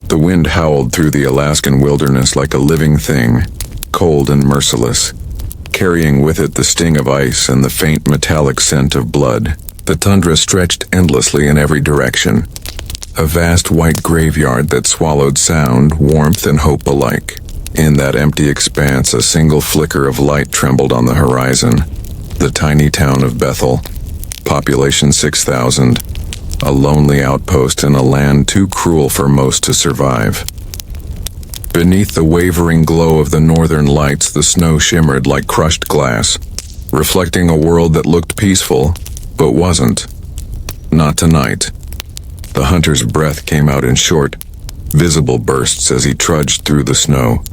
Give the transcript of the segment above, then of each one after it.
The wind howled through the Alaskan wilderness like a living thing, cold and merciless, carrying with it the sting of ice and the faint metallic scent of blood. The tundra stretched endlessly in every direction, a vast white graveyard that swallowed sound, warmth, and hope alike. In that empty expanse, a single flicker of light trembled on the horizon. The tiny town of Bethel, population 6,000, a lonely outpost in a land too cruel for most to survive. Beneath the wavering glow of the northern lights, the snow shimmered like crushed glass, reflecting a world that looked peaceful, but wasn't. Not tonight. The hunter's breath came out in short, visible bursts as he trudged through the snow,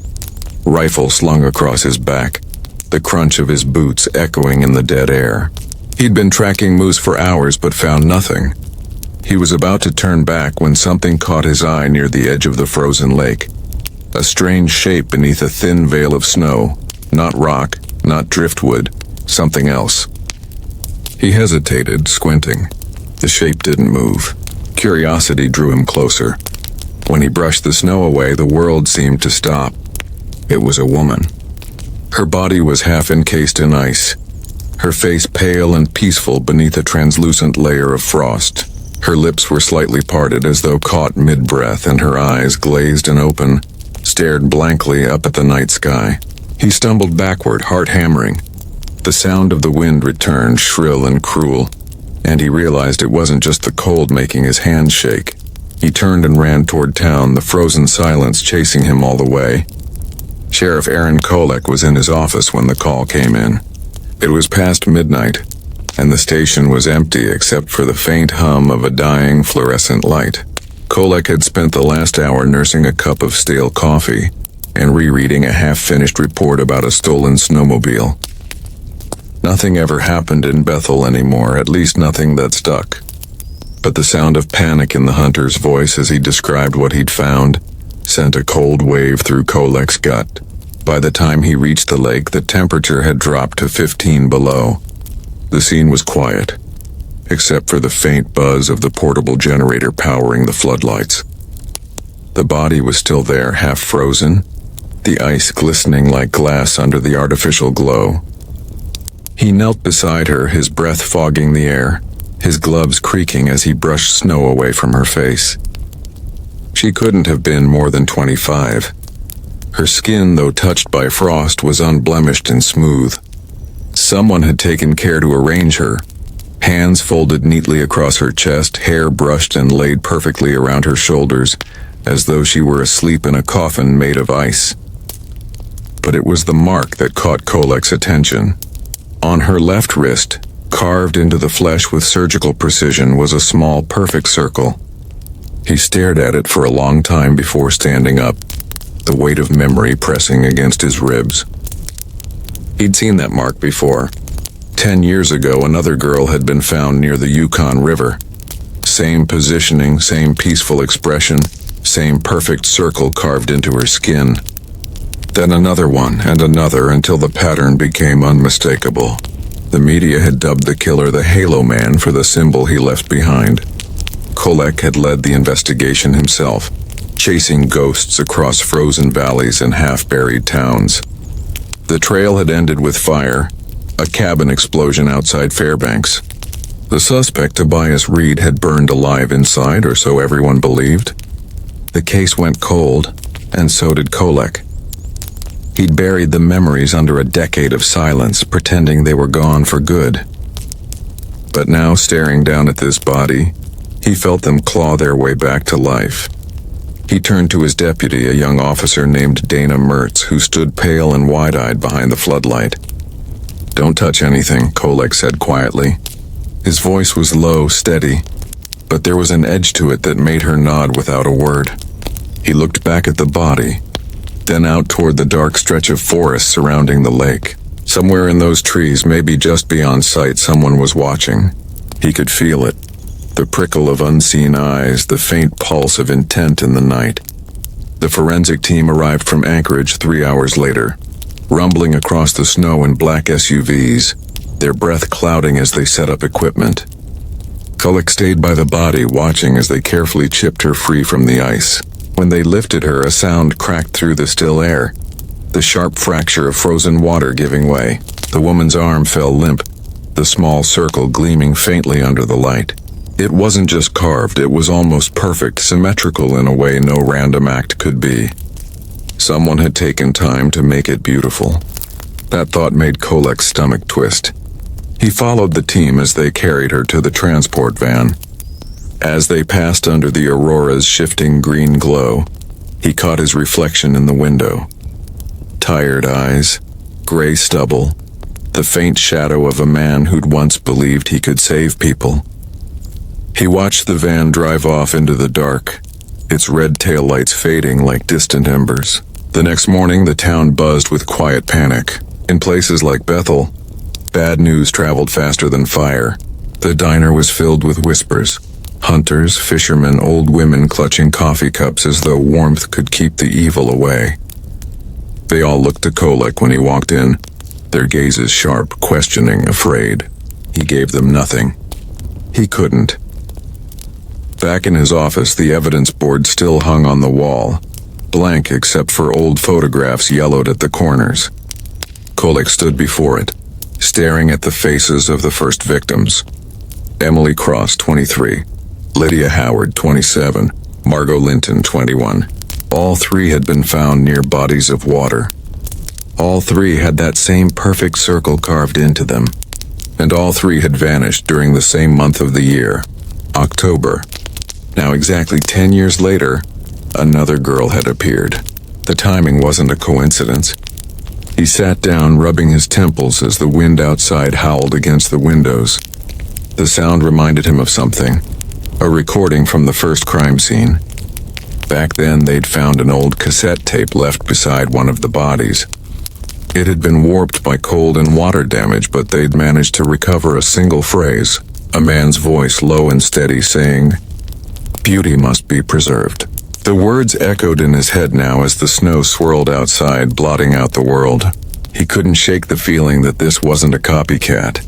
rifle slung across his back, the crunch of his boots echoing in the dead air. He'd been tracking moose for hours but found nothing. He was about to turn back when something caught his eye near the edge of the frozen lake. A strange shape beneath a thin veil of snow. Not rock, not driftwood, something else. He hesitated, squinting. The shape didn't move. Curiosity drew him closer. When he brushed the snow away, the world seemed to stop. It was a woman. Her body was half encased in ice, her face pale and peaceful beneath a translucent layer of frost. Her lips were slightly parted as though caught mid-breath, and her eyes, glazed and open, stared blankly up at the night sky. He stumbled backward, heart hammering. The sound of the wind returned, shrill and cruel, and he realized it wasn't just the cold making his hands shake. He turned and ran toward town, the frozen silence chasing him all the way. Sheriff Aaron Kolek was in his office when the call came in. It was past midnight, and the station was empty except for the faint hum of a dying fluorescent light. Kolek had spent the last hour nursing a cup of stale coffee and rereading a half-finished report about a stolen snowmobile. Nothing ever happened in Bethel anymore, at least nothing that stuck. But the sound of panic in the hunter's voice as he described what he'd found sent a cold wave through Kolek's gut. By the time he reached the lake, the temperature had dropped to 15 below. The scene was quiet, except for the faint buzz of the portable generator powering the floodlights. The body was still there, half frozen, the ice glistening like glass under the artificial glow. He knelt beside her, his breath fogging the air, his gloves creaking as he brushed snow away from her face. She couldn't have been more than 25. Her skin, though touched by frost, was unblemished and smooth. Someone had taken care to arrange her, hands folded neatly across her chest, hair brushed and laid perfectly around her shoulders, as though she were asleep in a coffin made of ice. But it was the mark that caught Kolek's attention. On her left wrist, carved into the flesh with surgical precision, was a small, perfect circle. He stared at it for a long time before standing up, the weight of memory pressing against his ribs. He'd seen that mark before. 10 years ago, another girl had been found near the Yukon River. Same positioning, same peaceful expression, same perfect circle carved into her skin. Then another one, and another, until the pattern became unmistakable. The media had dubbed the killer the Halo Man for the symbol he left behind. Kolek had led the investigation himself, chasing ghosts across frozen valleys and half-buried towns. The trail had ended with fire, a cabin explosion outside Fairbanks. The suspect, Tobias Reed, had burned alive inside, or so everyone believed. The case went cold, and so did Kolek. He'd buried the memories under a decade of silence, pretending they were gone for good. But now, staring down at this body, he felt them claw their way back to life. He turned to his deputy, a young officer named Dana Mertz, who stood pale and wide-eyed behind the floodlight. "Don't touch anything," Kolek said quietly. His voice was low, steady, but there was an edge to it that made her nod without a word. He looked back at the body, then out toward the dark stretch of forest surrounding the lake. Somewhere in those trees, maybe just beyond sight, someone was watching. He could feel it. The prickle of unseen eyes, the faint pulse of intent in the night. The forensic team arrived from Anchorage 3 hours later, rumbling across the snow in black SUVs, their breath clouding as they set up equipment. Kolek stayed by the body, watching as they carefully chipped her free from the ice. When they lifted her, a sound cracked through the still air, the sharp fracture of frozen water giving way. The woman's arm fell limp, the small circle gleaming faintly under the light. It wasn't just carved, it was almost perfect, symmetrical in a way no random act could be. Someone had taken time to make it beautiful. That thought made Kolek's stomach twist. He followed the team as they carried her to the transport van. As they passed under the aurora's shifting green glow, he caught his reflection in the window. Tired eyes, gray stubble, the faint shadow of a man who'd once believed he could save people. He watched the van drive off into the dark, its red taillights fading like distant embers. The next morning, the town buzzed with quiet panic. In places like Bethel, bad news traveled faster than fire. The diner was filled with whispers. Hunters, fishermen, old women clutching coffee cups as though warmth could keep the evil away. They all looked to Kolek when he walked in, their gazes sharp, questioning, afraid. He gave them nothing. He couldn't. Back in his office, the evidence board still hung on the wall, blank except for old photographs yellowed at the corners. Kolek stood before it, staring at the faces of the first victims. Emily Cross, 23. Lydia Howard, 27. Margot Linton, 21. All three had been found near bodies of water. All three had that same perfect circle carved into them. And all three had vanished during the same month of the year, October. Now exactly 10 years later, another girl had appeared. The timing wasn't a coincidence. He sat down, rubbing his temples as the wind outside howled against the windows. The sound reminded him of something, a recording from the first crime scene. Back then, they'd found an old cassette tape left beside one of the bodies. It had been warped by cold and water damage, but they'd managed to recover a single phrase, a man's voice low and steady saying, "Beauty must be preserved." The words echoed in his head now as the snow swirled outside, blotting out the world. He couldn't shake the feeling that this wasn't a copycat.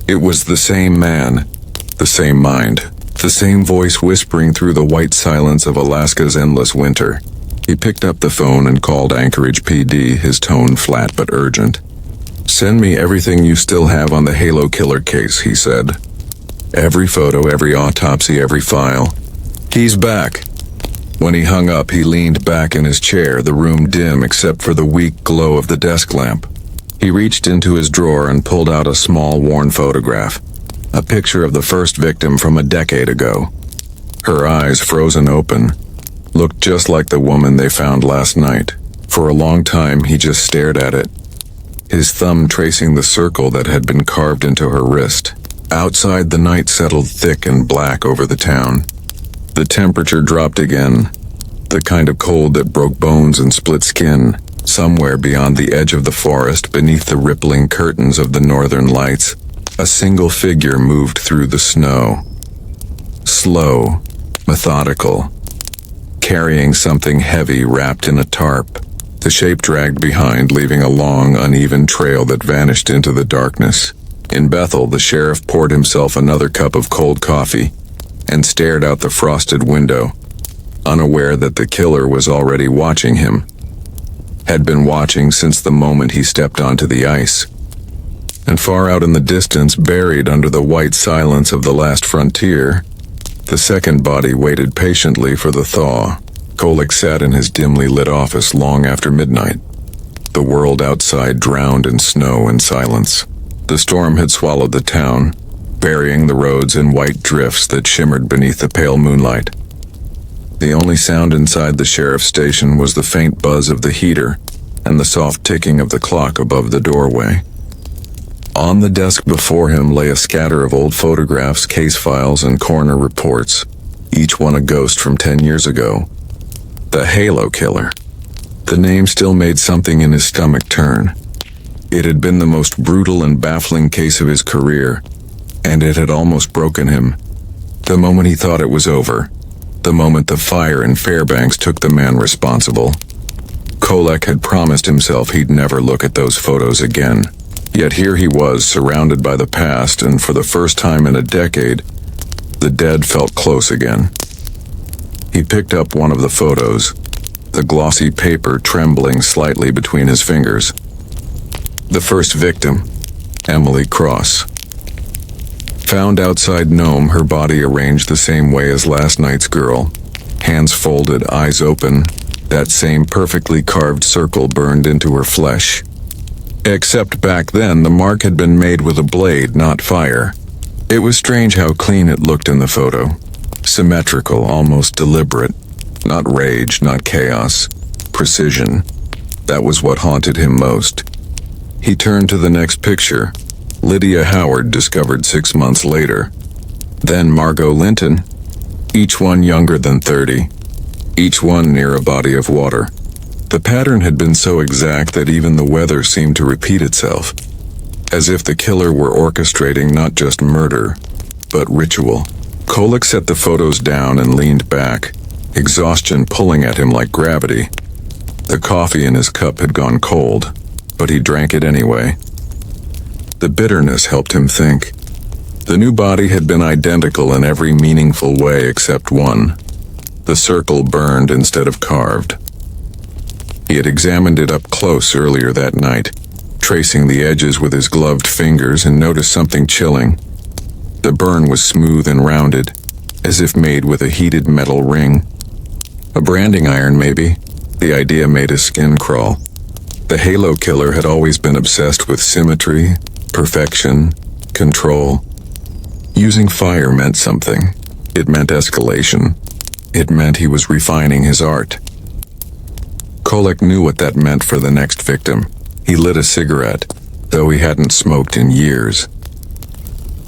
It was the same man, the same mind, the same voice whispering through the white silence of Alaska's endless winter. He picked up the phone and called Anchorage PD, his tone flat but urgent. "Send me everything you still have on the Halo killer case," he said. "Every photo, every autopsy, every file." "He's back." When he hung up, he leaned back in his chair, the room dim except for the weak glow of the desk lamp. He reached into his drawer and pulled out a small, worn photograph, a picture of the first victim from a decade ago. Her eyes, frozen open, looked just like the woman they found last night. For a long time, he just stared at it, his thumb tracing the circle that had been carved into her wrist. Outside, the night settled thick and black over the town. The temperature dropped again, the kind of cold that broke bones and split skin. Somewhere beyond the edge of the forest, beneath the rippling curtains of the northern lights, a single figure moved through the snow. Slow, methodical, carrying something heavy wrapped in a tarp. The shape dragged behind, leaving a long, uneven trail that vanished into the darkness. In Bethel, the sheriff poured himself another cup of cold coffee and stared out the frosted window, unaware that the killer was already watching him. Had been watching since the moment he stepped onto the ice. And far out in the distance, buried under the white silence of the last frontier, the second body waited patiently for the thaw. Kolek sat in his dimly lit office long after midnight. The world outside drowned in snow and silence. The storm had swallowed the town, burying the roads in white drifts that shimmered beneath the pale moonlight. The only sound inside the sheriff's station was the faint buzz of the heater and the soft ticking of the clock above the doorway. On the desk before him lay a scatter of old photographs, case files, and coroner reports, each one a ghost from 10 years ago. The Halo Killer. The name still made something in his stomach turn. It had been the most brutal and baffling case of his career, and it had almost broken him. The moment he thought it was over, the moment the fire in Fairbanks took the man responsible. Kolek had promised himself he'd never look at those photos again. Yet here he was, surrounded by the past, and for the first time in a decade, the dead felt close again. He picked up one of the photos, the glossy paper trembling slightly between his fingers. The first victim, Emily Cross. Found outside Nome, her body arranged the same way as last night's girl. Hands folded, eyes open, that same perfectly carved circle burned into her flesh. Except back then, the mark had been made with a blade, not fire. It was strange how clean it looked in the photo. Symmetrical, almost deliberate. Not rage, not chaos. Precision. That was what haunted him most. He turned to the next picture. Lydia Howard, discovered 6 months later. Then Margot Linton. Each one younger than 30. Each one near a body of water. The pattern had been so exact that even the weather seemed to repeat itself. As if the killer were orchestrating not just murder, but ritual. Kolek set the photos down and leaned back, exhaustion pulling at him like gravity. The coffee in his cup had gone cold, but he drank it anyway. The bitterness helped him think. The new body had been identical in every meaningful way except one. The circle burned instead of carved. He had examined it up close earlier that night, tracing the edges with his gloved fingers, and noticed something chilling. The burn was smooth and rounded, as if made with a heated metal ring. A branding iron, maybe. The idea made his skin crawl. The Halo killer had always been obsessed with symmetry, perfection, control. Using fire meant something. It meant escalation. It meant he was refining his art. Kolek knew what that meant for the next victim. He lit a cigarette, though he hadn't smoked in years.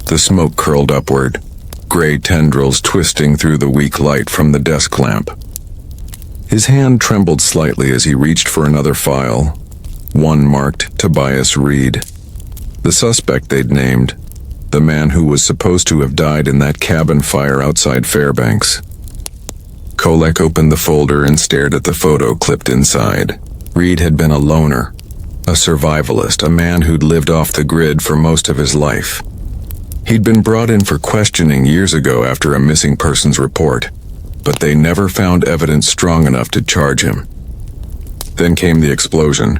The smoke curled upward, gray tendrils twisting through the weak light from the desk lamp. His hand trembled slightly as he reached for another file, one marked Tobias Reed. The suspect they'd named, the man who was supposed to have died in that cabin fire outside Fairbanks. Kolek opened the folder and stared at the photo clipped inside. Reed had been a loner, a survivalist, a man who'd lived off the grid for most of his life. He'd been brought in for questioning years ago after a missing persons report, but they never found evidence strong enough to charge him. Then came the explosion.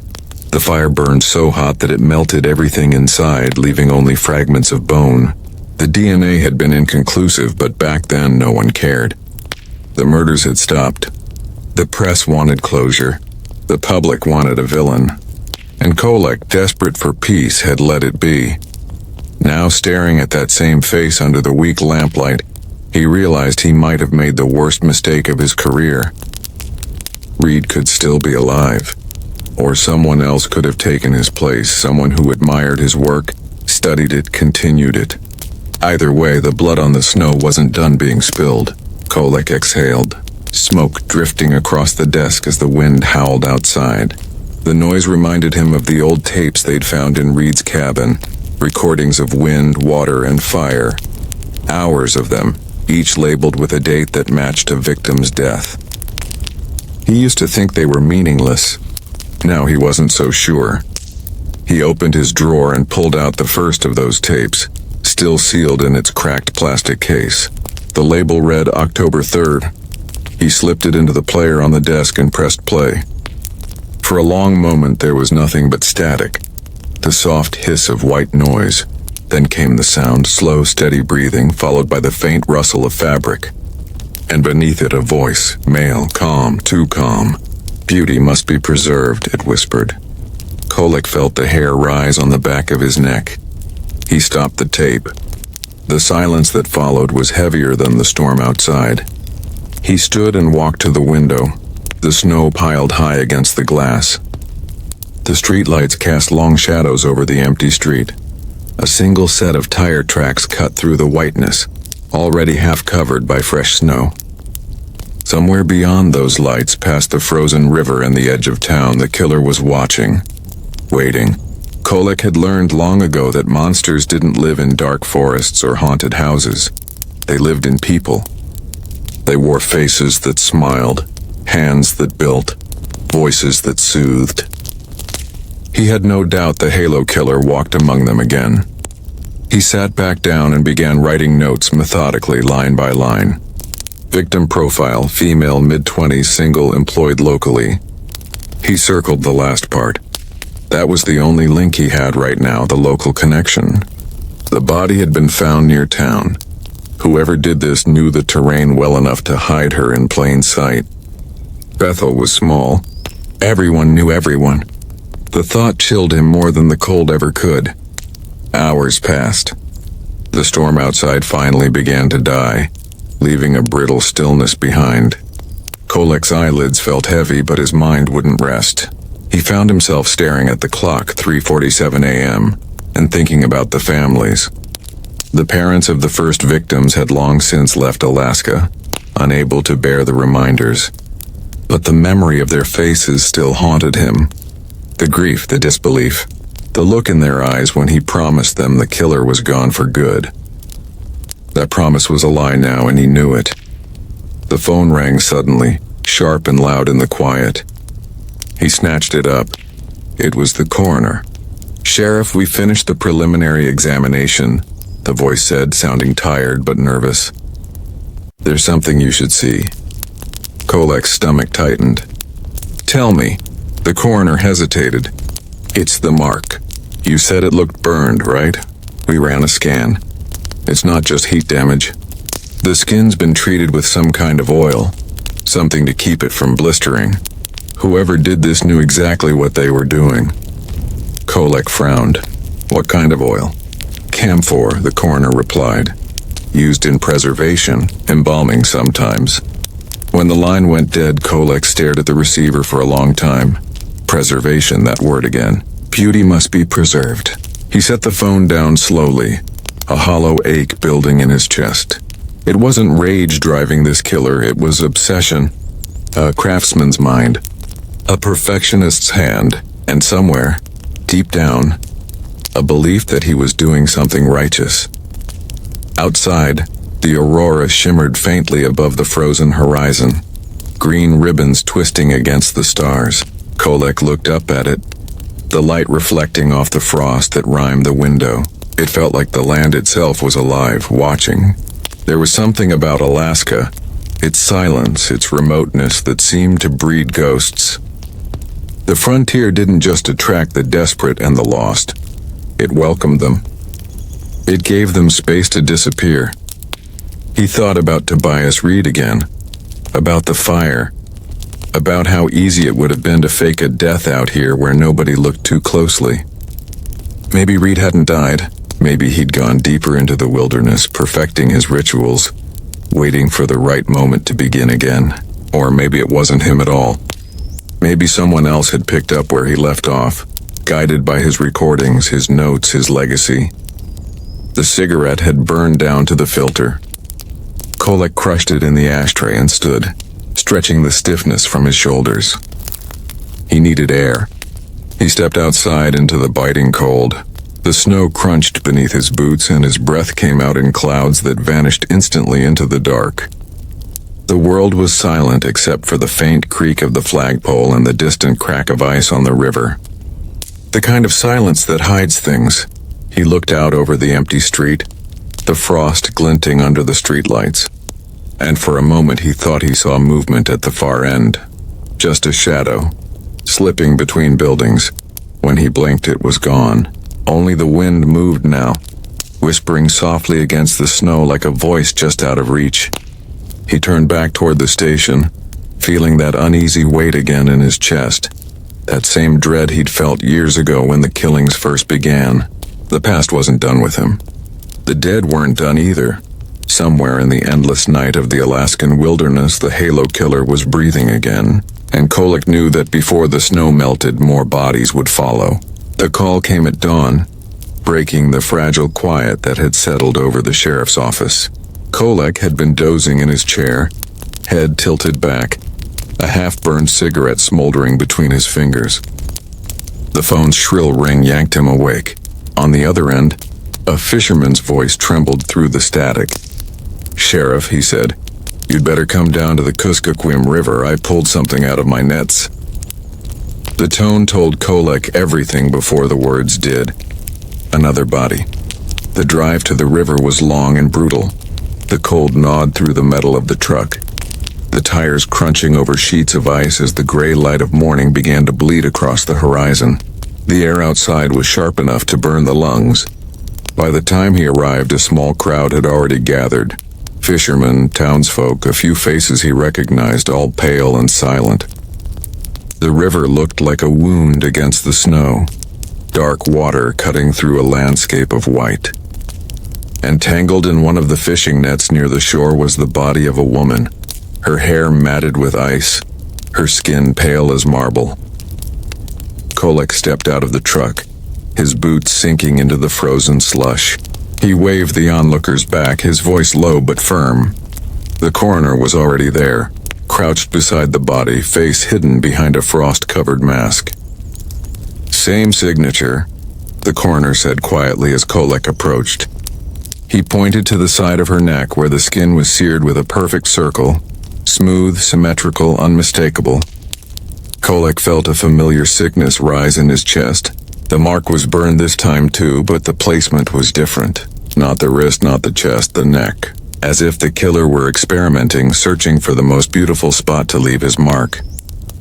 The fire burned so hot that it melted everything inside, leaving only fragments of bone. The DNA had been inconclusive, but back then no one cared. The murders had stopped. The press wanted closure. The public wanted a villain. And Kolek, desperate for peace, had let it be. Now, staring at that same face under the weak lamplight, he realized he might have made the worst mistake of his career. Reed could still be alive. Or someone else could have taken his place, someone who admired his work, studied it, continued it. Either way, the blood on the snow wasn't done being spilled. Kolek exhaled, smoke drifting across the desk as the wind howled outside. The noise reminded him of the old tapes they'd found in Reed's cabin, recordings of wind, water, and fire. Hours of them, each labeled with a date that matched a victim's death. He used to think they were meaningless. Now he wasn't so sure. He opened his drawer and pulled out the first of those tapes, still sealed in its cracked plastic case. The label read October 3rd. He slipped it into the player on the desk and pressed play. For a long moment there was nothing but static, the soft hiss of white noise. Then came the sound, slow, steady breathing, followed by the faint rustle of fabric. And beneath it a voice, male, calm, too calm. Beauty must be preserved, it whispered. Kolek felt the hair rise on the back of his neck. He stopped the tape. The silence that followed was heavier than the storm outside. He stood and walked to the window, the snow piled high against the glass. The streetlights cast long shadows over the empty street. A single set of tire tracks cut through the whiteness, already half covered by fresh snow. Somewhere beyond those lights, past the frozen river and the edge of town, the killer was watching, waiting. Kolek had learned long ago that monsters didn't live in dark forests or haunted houses. They lived in people. They wore faces that smiled, hands that built, voices that soothed. He had no doubt the Halo killer walked among them again. He sat back down and began writing notes methodically, line by line. Victim profile, female, mid-20s, single, employed locally. He circled the last part. That was the only link he had right now, the local connection. The body had been found near town. Whoever did this knew the terrain well enough to hide her in plain sight. Bethel was small. Everyone knew everyone. The thought chilled him more than the cold ever could. Hours passed. The storm outside finally began to die, leaving a brittle stillness behind. Kolek's eyelids felt heavy, but his mind wouldn't rest. He found himself staring at the clock, 3:47 a.m., and thinking about the families. The parents of the first victims had long since left Alaska, unable to bear the reminders. But the memory of their faces still haunted him. The grief, the disbelief, the look in their eyes when he promised them the killer was gone for good. That promise was a lie now, and he knew it. The phone rang suddenly, sharp and loud in the quiet. He snatched it up. It was the coroner. "Sheriff, we finished the preliminary examination," the voice said, sounding tired but nervous. "There's something you should see." Kolek's stomach tightened. "Tell me." The coroner hesitated. "It's the mark. You said it looked burned, right? We ran a scan. It's not just heat damage. The skin's been treated with some kind of oil, something to keep it from blistering. Whoever did this knew exactly what they were doing." Kolek frowned. "What kind of oil?" "Camphor," the coroner replied. "Used in preservation, embalming sometimes." When the line went dead, Kolek stared at the receiver for a long time. Preservation, that word again. Beauty must be preserved. He set the phone down slowly, a hollow ache building in his chest. It wasn't rage driving this killer, it was obsession. A craftsman's mind. A perfectionist's hand. And somewhere, deep down, a belief that he was doing something righteous. Outside, the aurora shimmered faintly above the frozen horizon, green ribbons twisting against the stars. Kolek looked up at it, the light reflecting off the frost that rimed the window. It felt like the land itself was alive, watching. There was something about Alaska, its silence, its remoteness, that seemed to breed ghosts. The frontier didn't just attract the desperate and the lost. It welcomed them. It gave them space to disappear. He thought about Tobias Reed again, about the fire, about how easy it would have been to fake a death out here where nobody looked too closely. Maybe Reed hadn't died. Maybe he'd gone deeper into the wilderness, perfecting his rituals, waiting for the right moment to begin again. Or maybe it wasn't him at all. Maybe someone else had picked up where he left off, guided by his recordings, his notes, his legacy. The cigarette had burned down to the filter. Kolek crushed it in the ashtray and stood, stretching the stiffness from his shoulders. He needed air. He stepped outside into the biting cold. The snow crunched beneath his boots, and his breath came out in clouds that vanished instantly into the dark. The world was silent except for the faint creak of the flagpole and the distant crack of ice on the river. The kind of silence that hides things. He looked out over the empty street, the frost glinting under the streetlights. And for a moment he thought he saw movement at the far end. Just a shadow, slipping between buildings. When he blinked, it was gone. Only the wind moved now, whispering softly against the snow like a voice just out of reach. He turned back toward the station, feeling that uneasy weight again in his chest. That same dread he'd felt years ago when the killings first began. The past wasn't done with him. The dead weren't done either. Somewhere in the endless night of the Alaskan wilderness, the Halo Killer was breathing again, and Kolek knew that before the snow melted, more bodies would follow. The call came at dawn, breaking the fragile quiet that had settled over the sheriff's office. Kolek had been dozing in his chair, head tilted back, a half-burned cigarette smoldering between his fingers. The phone's shrill ring yanked him awake. On the other end, a fisherman's voice trembled through the static. "Sheriff," he said, "you'd better come down to the Kuskokwim River. I pulled something out of my nets." The tone told Kolek everything before the words did. Another body. The drive to the river was long and brutal. The cold gnawed through the metal of the truck, the tires crunching over sheets of ice as the gray light of morning began to bleed across the horizon. The air outside was sharp enough to burn the lungs. By the time he arrived, a small crowd had already gathered. Fishermen, townsfolk, a few faces he recognized, all pale and silent. The river looked like a wound against the snow, dark water cutting through a landscape of white. Entangled in one of the fishing nets near the shore was the body of a woman, her hair matted with ice, her skin pale as marble. Kolek stepped out of the truck, his boots sinking into the frozen slush. He waved the onlookers back, his voice low but firm. The coroner was already there, crouched beside the body, face hidden behind a frost-covered mask. "Same signature," the coroner said quietly as Kolek approached. He pointed to the side of her neck where the skin was seared with a perfect circle, smooth, symmetrical, unmistakable. Kolek felt a familiar sickness rise in his chest. The mark was burned this time too, but the placement was different. Not the wrist, not the chest, the neck. As if the killer were experimenting, searching for the most beautiful spot to leave his mark.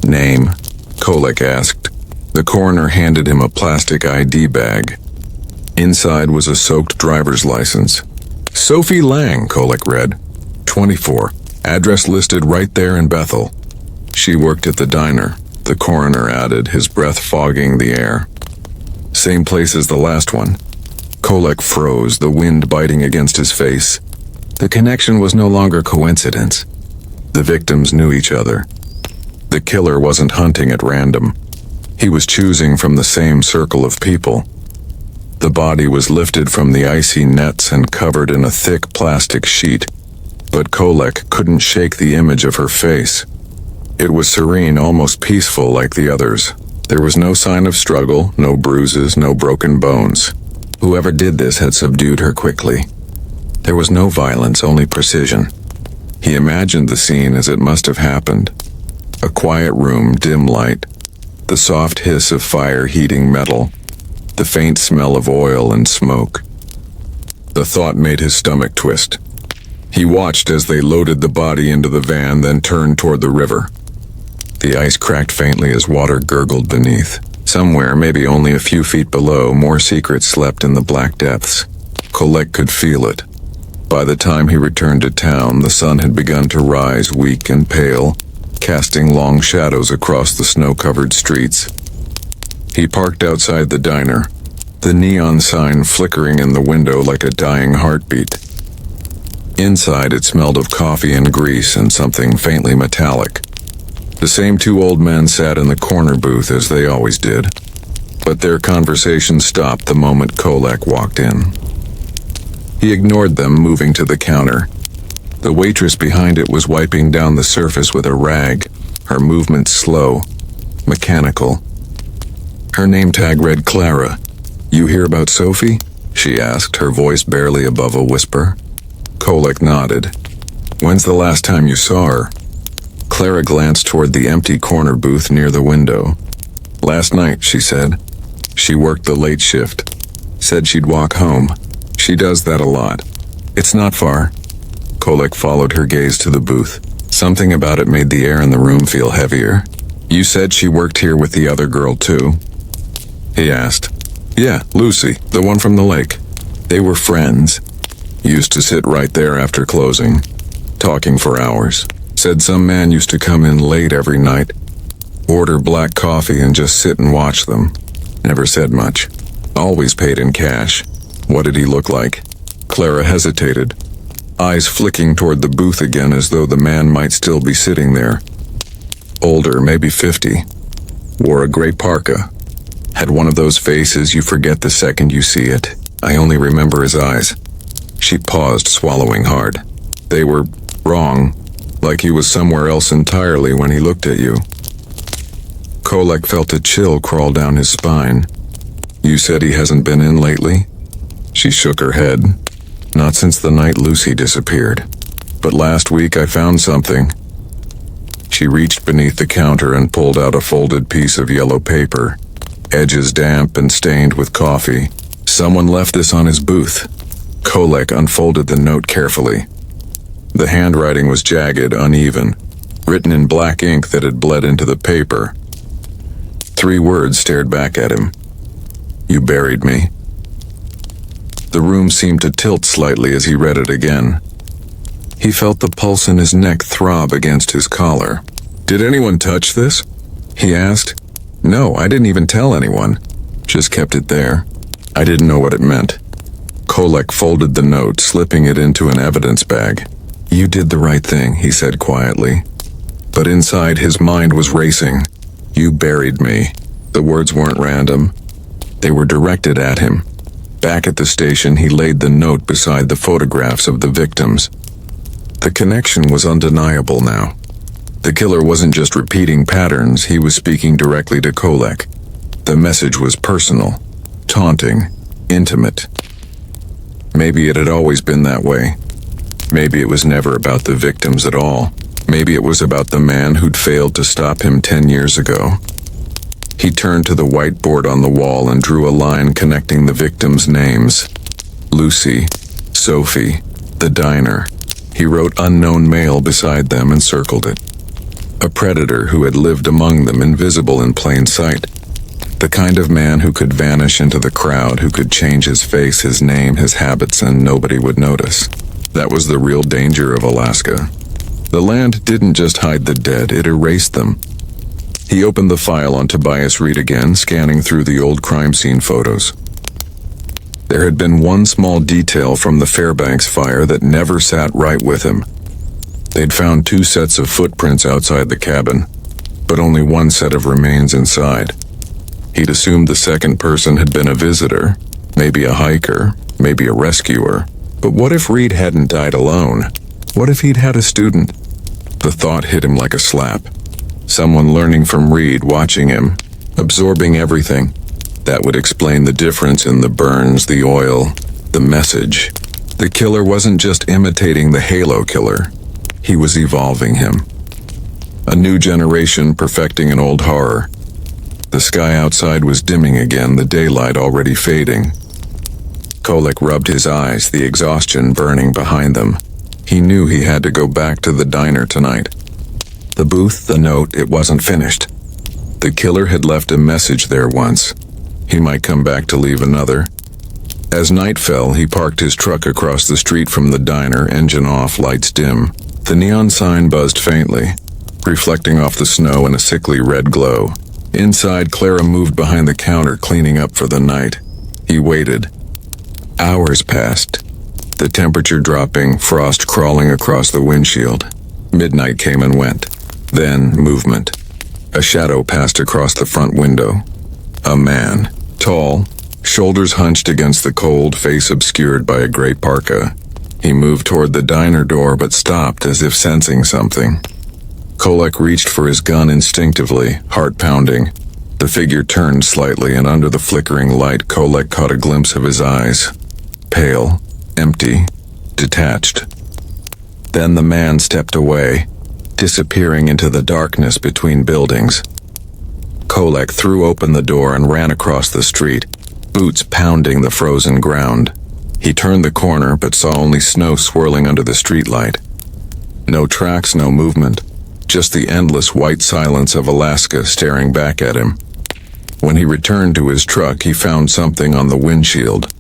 "Name?" Kolek asked. The coroner handed him a plastic ID bag. Inside was a soaked driver's license. "Sophie Lang," Kolek read. 24. Address listed right there in Bethel. "She worked at the diner," the coroner added, his breath fogging the air. "Same place as the last one." Kolek froze, the wind biting against his face. The connection was no longer coincidence. The victims knew each other. The killer wasn't hunting at random. He was choosing from the same circle of people. The body was lifted from the icy nets and covered in a thick plastic sheet, but Kolek couldn't shake the image of her face. It was serene, almost peaceful like the others. There was no sign of struggle, no bruises, no broken bones. Whoever did this had subdued her quickly. There was no violence, only precision. He imagined the scene as it must have happened. A quiet room, dim light, the soft hiss of fire heating metal, the faint smell of oil and smoke. The thought made his stomach twist. He watched as they loaded the body into the van, then turned toward the river. The ice cracked faintly as water gurgled beneath. Somewhere, maybe only a few feet below, more secrets slept in the black depths. Kolek could feel it. By the time he returned to town, the sun had begun to rise, weak and pale, casting long shadows across the snow-covered streets. He parked outside the diner, the neon sign flickering in the window like a dying heartbeat. Inside, it smelled of coffee and grease and something faintly metallic. The same two old men sat in the corner booth as they always did, but their conversation stopped the moment Kolek walked in. He ignored them, moving to the counter. The waitress behind it was wiping down the surface with a rag, her movements slow, mechanical. Her name tag read Clara. "You hear about Sophie?" she asked, her voice barely above a whisper. Kolek nodded. "When's the last time you saw her?" Clara glanced toward the empty corner booth near the window. "Last night," she said. "She worked the late shift. Said she'd walk home. She does that a lot. It's not far." Kolek followed her gaze to the booth. Something about it made the air in the room feel heavier. "You said she worked here with the other girl too?" he asked. "Yeah, Lucy, the one from the lake. They were friends. Used to sit right there after closing, talking for hours. Said some man used to come in late every night, order black coffee and just sit and watch them. Never said much. Always paid in cash." "What did he look like?" Clara hesitated, eyes flicking toward the booth again as though the man might still be sitting there. "Older, maybe 50. Wore a gray parka. Had one of those faces you forget the second you see it. I only remember his eyes." She paused, swallowing hard. "They were wrong, like he was somewhere else entirely when he looked at you." Kolek felt a chill crawl down his spine. "You said he hasn't been in lately?" She shook her head. "Not since the night Lucy disappeared. But last week I found something." She reached beneath the counter and pulled out a folded piece of yellow paper, edges damp and stained with coffee. "Someone left this on his booth." Kolek unfolded the note carefully. The handwriting was jagged, uneven, written in black ink that had bled into the paper. 3 words stared back at him. "You buried me." The room seemed to tilt slightly as he read it again. He felt the pulse in his neck throb against his collar. "Did anyone touch this?" he asked. "No, I didn't even tell anyone. Just kept it there. I didn't know what it meant." Kolek folded the note, slipping it into an evidence bag. "You did the right thing," he said quietly. But inside his mind was racing. "You buried me." The words weren't random. They were directed at him. Back at the station, he laid the note beside the photographs of the victims. The connection was undeniable now. The killer wasn't just repeating patterns, he was speaking directly to Kolek. The message was personal, taunting, intimate. Maybe it had always been that way. Maybe it was never about the victims at all. Maybe it was about the man who'd failed to stop him 10 years ago. He turned to the whiteboard on the wall and drew a line connecting the victims' names. Lucy, Sophie, the diner. He wrote unknown male beside them and circled it. A predator who had lived among them, invisible in plain sight. The kind of man who could vanish into the crowd, who could change his face, his name, his habits, and nobody would notice. That was the real danger of Alaska. The land didn't just hide the dead, it erased them. He opened the file on Tobias Reed again, scanning through the old crime scene photos. There had been one small detail from the Fairbanks fire that never sat right with him. They'd found 2 sets of footprints outside the cabin, but only 1 set of remains inside. He'd assumed the second person had been a visitor, maybe a hiker, maybe a rescuer. But what if Reed hadn't died alone? What if he'd had a student? The thought hit him like a slap. Someone learning from Reed, watching him, absorbing everything. That would explain the difference in the burns, the oil, the message. The killer wasn't just imitating the Halo killer. He was evolving him. A new generation perfecting an old horror. The sky outside was dimming again, the daylight already fading. Kolek rubbed his eyes, the exhaustion burning behind them. He knew he had to go back to the diner tonight. The booth, the note, it wasn't finished. The killer had left a message there once. He might come back to leave another. As night fell, he parked his truck across the street from the diner, engine off, lights dim. The neon sign buzzed faintly, reflecting off the snow in a sickly red glow. Inside, Clara moved behind the counter, cleaning up for the night. He waited. Hours passed. The temperature dropping, frost crawling across the windshield. Midnight came and went. Then, movement. A shadow passed across the front window. A man, tall, shoulders hunched against the cold, face obscured by a gray parka. He moved toward the diner door but stopped as if sensing something. Kolek reached for his gun instinctively, heart pounding. The figure turned slightly, and under the flickering light, Kolek caught a glimpse of his eyes. Pale, empty, detached. Then the man stepped away, disappearing into the darkness between buildings. Kolek threw open the door and ran across the street, boots pounding the frozen ground. He turned the corner but saw only snow swirling under the streetlight. No tracks, no movement, just the endless white silence of Alaska staring back at him. When he returned to his truck, he found something on the windshield.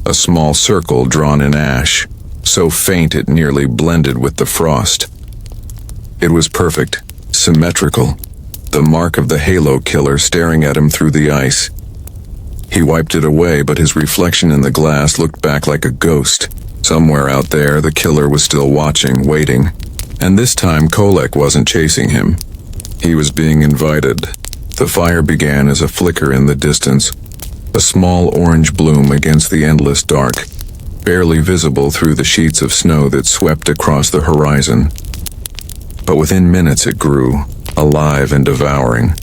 A small circle drawn in ash, so faint it nearly blended with the frost. It was perfect, symmetrical, the mark of the Halo killer staring at him through the ice. He wiped it away, but his reflection in the glass looked back like a ghost. Somewhere out there, the killer was still watching, waiting. And this time, Kolek wasn't chasing him. He was being invited. The fire began as a flicker in the distance, a small orange bloom against the endless dark, barely visible through the sheets of snow that swept across the horizon. But within minutes it grew, alive and devouring,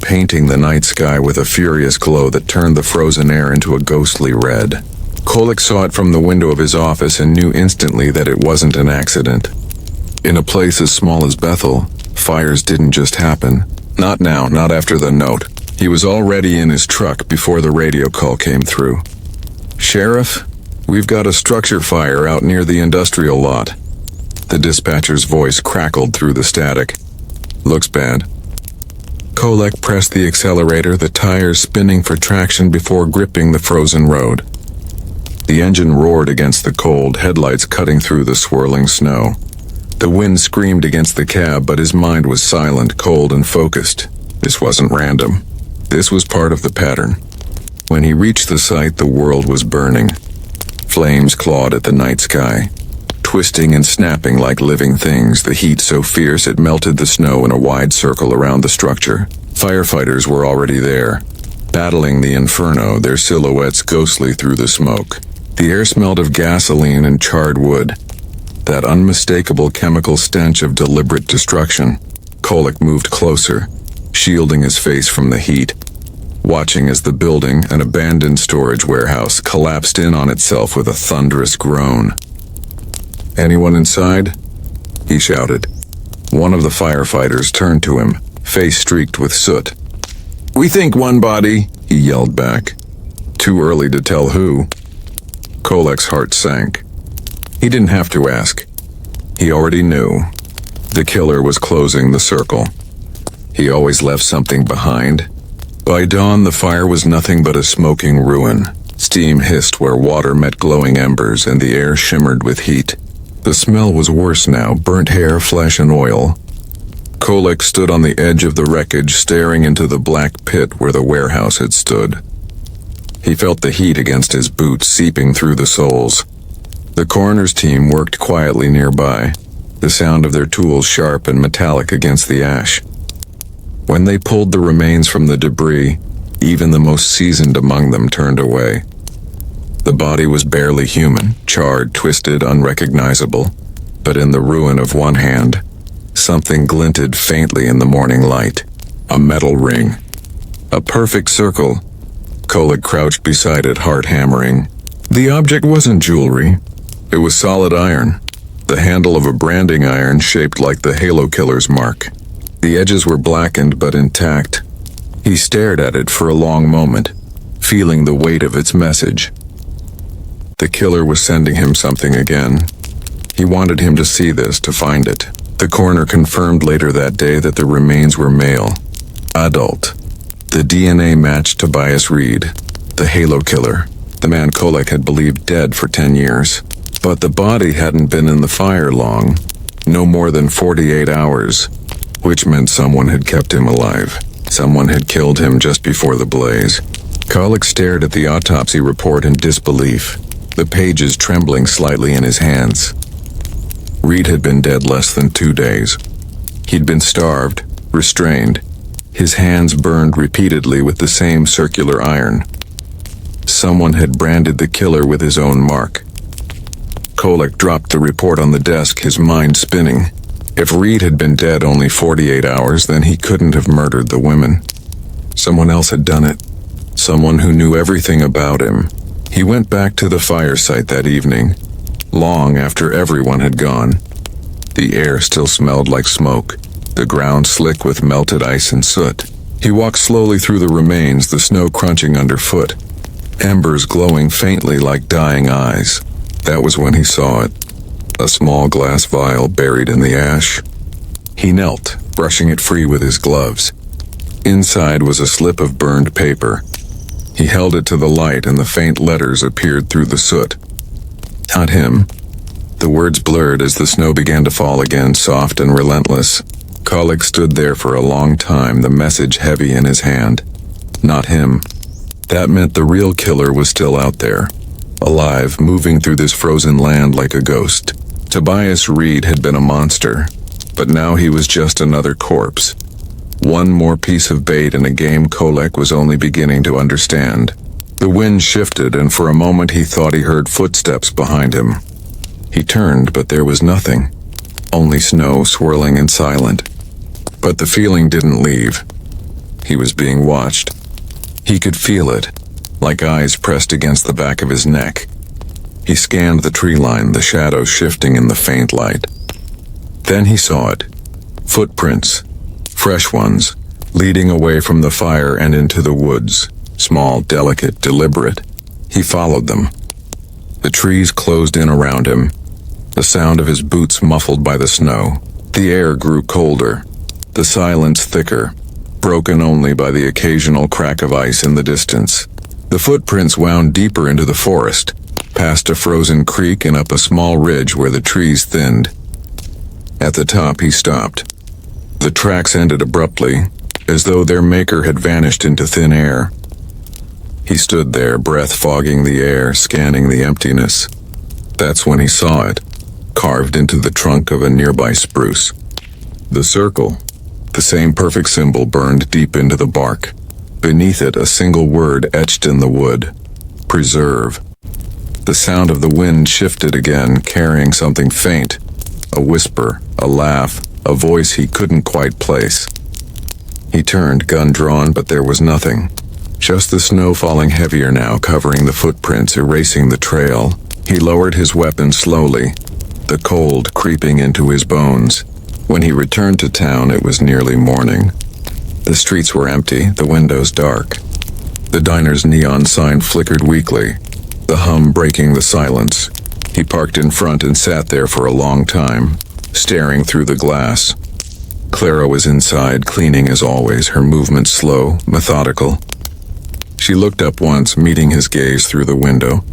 painting the night sky with a furious glow that turned the frozen air into a ghostly red. Kolek saw it from the window of his office and knew instantly that it wasn't an accident. In a place as small as Bethel, fires didn't just happen. Not now, not after the note. He was already in his truck before the radio call came through. "Sheriff, we've got a structure fire out near the industrial lot." The dispatcher's voice crackled through the static. "Looks bad." Kolek pressed the accelerator, the tires spinning for traction before gripping the frozen road. The engine roared against the cold, headlights cutting through the swirling snow. The wind screamed against the cab, but his mind was silent, cold, and focused. This wasn't random. This was part of the pattern. When he reached the site, the world was burning. Flames clawed at the night sky, twisting and snapping like living things, the heat so fierce it melted the snow in a wide circle around the structure. Firefighters were already there, battling the inferno, their silhouettes ghostly through the smoke. The air smelled of gasoline and charred wood, that unmistakable chemical stench of deliberate destruction. Kolek moved closer, shielding his face from the heat, watching as the building, an abandoned storage warehouse, collapsed in on itself with a thunderous groan. "Anyone inside?" he shouted. One of the firefighters turned to him, face streaked with soot. "We think one body," he yelled back. Too early to tell who. Kolek's heart sank. He didn't have to ask. He already knew. The killer was closing the circle. He always left something behind. By dawn, the fire was nothing but a smoking ruin. Steam hissed where water met glowing embers, and the air shimmered with heat. The smell was worse now, burnt hair, flesh, and oil. Kolek stood on the edge of the wreckage, staring into the black pit where the warehouse had stood. He felt the heat against his boots seeping through the soles. The coroner's team worked quietly nearby, the sound of their tools sharp and metallic against the ash. When they pulled the remains from the debris, even the most seasoned among them turned away. The body was barely human, charred, twisted, unrecognizable, but in the ruin of one hand, something glinted faintly in the morning light. A metal ring. A perfect circle. Kolek crouched beside it, heart hammering. The object wasn't jewelry. It was solid iron, the handle of a branding iron shaped like the Halo Killer's mark. The edges were blackened but intact. He stared at it for a long moment, feeling the weight of its message. The killer was sending him something again. He wanted him to see this, to find it. The coroner confirmed later that day that the remains were male, adult. The DNA matched Tobias Reed, the Halo Killer, the man Kolek had believed dead for 10 years. But the body hadn't been in the fire long, no more than 48 hours, which meant someone had kept him alive. Someone had killed him just before the blaze. Kolek stared at the autopsy report in disbelief, the pages trembling slightly in his hands. Reed had been dead less than 2 days. He'd been starved, restrained, his hands burned repeatedly with the same circular iron. Someone had branded the killer with his own mark. Kolek dropped the report on the desk, his mind spinning. If Reed had been dead only 48 hours, then he couldn't have murdered the women. Someone else had done it. Someone who knew everything about him. He went back to the fire site that evening, long after everyone had gone. The air still smelled like smoke, the ground slick with melted ice and soot. He walked slowly through the remains, the snow crunching underfoot, embers glowing faintly like dying eyes. That was when he saw it, a small glass vial buried in the ash. He knelt, brushing it free with his gloves. Inside was a slip of burned paper. He held it to the light and the faint letters appeared through the soot. Not him. The words blurred as the snow began to fall again, soft and relentless. Kolek stood there for a long time, the message heavy in his hand. Not him. That meant the real killer was still out there, alive, moving through this frozen land like a ghost. Tobias Reed had been a monster, but now he was just another corpse. One more piece of bait in a game Kolek was only beginning to understand. The wind shifted, and for a moment he thought he heard footsteps behind him. He turned, but there was nothing. Only snow, swirling and silent. But the feeling didn't leave. He was being watched. He could feel it, like eyes pressed against the back of his neck. He scanned the tree line, the shadows shifting in the faint light. Then he saw it. Footprints, fresh ones, leading away from the fire and into the woods. Small, delicate, deliberate. He followed them. The trees closed in around him. the sound of his boots muffled by the snow. The air grew colder, the silence thicker, broken only by the occasional crack of ice in the distance. The footprints wound deeper into the forest, past a frozen creek and up a small ridge where the trees thinned. At the top he stopped. The tracks ended abruptly, as though their maker had vanished into thin air. He stood there, breath fogging the air, scanning the emptiness. That's when he saw it, carved into the trunk of a nearby spruce. The circle, the same perfect symbol burned deep into the bark. Beneath it, a single word etched in the wood: preserve. The sound of the wind shifted again, carrying something faint. A whisper, a laugh, a voice he couldn't quite place. He turned, gun drawn, but there was nothing. Just the snow falling heavier now, covering the footprints, erasing the trail. He lowered his weapon slowly, the cold creeping into his bones. When he returned to town, it was nearly morning. The streets were empty, the windows dark. The diner's neon sign flickered weakly, the hum breaking the silence. He parked in front and sat there for a long time, staring through the glass. Clara was inside, cleaning as always, her movements slow, methodical. She looked up once, meeting his gaze through the window.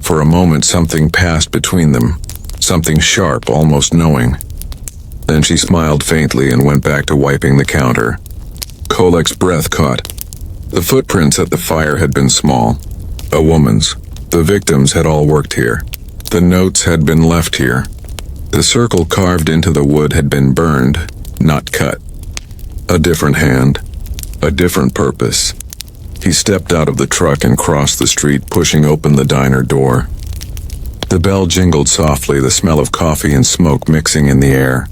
For a moment something passed between them, something sharp, almost knowing. Then she smiled faintly and went back to wiping the counter. Kolek's breath caught. The footprints at the fire had been small. A woman's. The victims had all worked here. The notes had been left here. The circle carved into the wood had been burned, not cut. A different hand. A different purpose. He stepped out of the truck and crossed the street, pushing open the diner door. The bell jingled softly, the smell of coffee and smoke mixing in the air.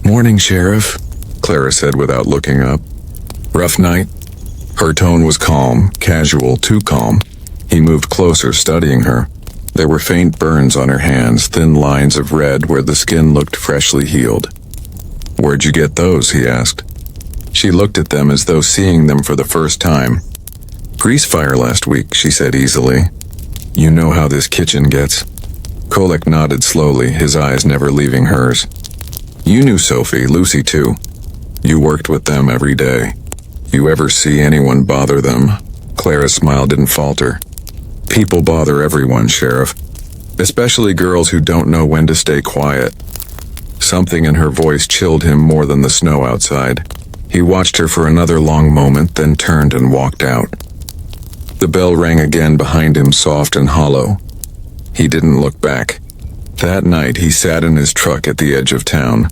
"Morning, Sheriff," Clara said without looking up. "Rough night?" Her tone was calm, casual, too calm. He moved closer, studying her. There were faint burns on her hands, thin lines of red where the skin looked freshly healed. "Where'd you get those?" he asked. She looked at them as though seeing them for the first time. "Grease fire last week," she said easily. "You know how this kitchen gets." Kolek nodded slowly, his eyes never leaving hers. "You knew Sophie, Lucy too. You worked with them every day. You ever see anyone bother them?" Clara's smile didn't falter. "People bother everyone, Sheriff. Especially girls who don't know when to stay quiet." Something in her voice chilled him more than the snow outside. He watched her for another long moment, then turned and walked out. The bell rang again behind him, soft and hollow. He didn't look back. That night he sat in his truck at the edge of town.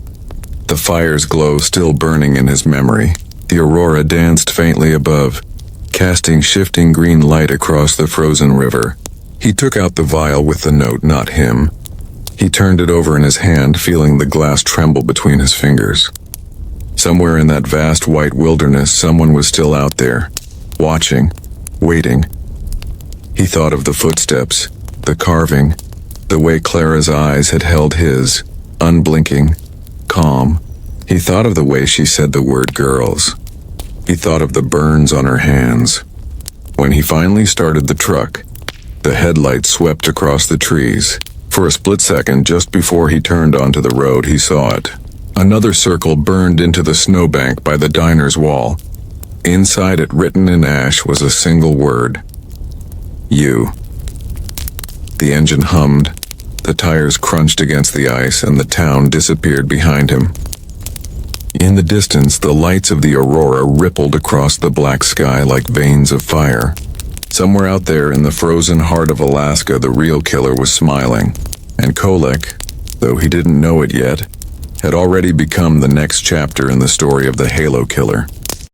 The fire's glow still burning in his memory. The aurora danced faintly above, casting shifting green light across the frozen river. He took out the vial with the note, not him. He turned it over in his hand, feeling the glass tremble between his fingers. Somewhere in that vast white wilderness, someone was still out there, watching, waiting. He thought of the footsteps, the carving, the way Clara's eyes had held his, unblinking, calm. He thought of the way she said the word girls. He thought of the burns on her hands. When he finally started the truck, the headlights swept across the trees. For a split second, just before he turned onto the road, he saw it. Another circle burned into the snowbank by the diner's wall. Inside it, written in ash, was a single word. You. The engine hummed, the tires crunched against the ice, and the town disappeared behind him. In the distance, the lights of the aurora rippled across the black sky like veins of fire. Somewhere out there in the frozen heart of Alaska, the real killer was smiling. And Kolek, though he didn't know it yet, had already become the next chapter in the story of the Halo Killer.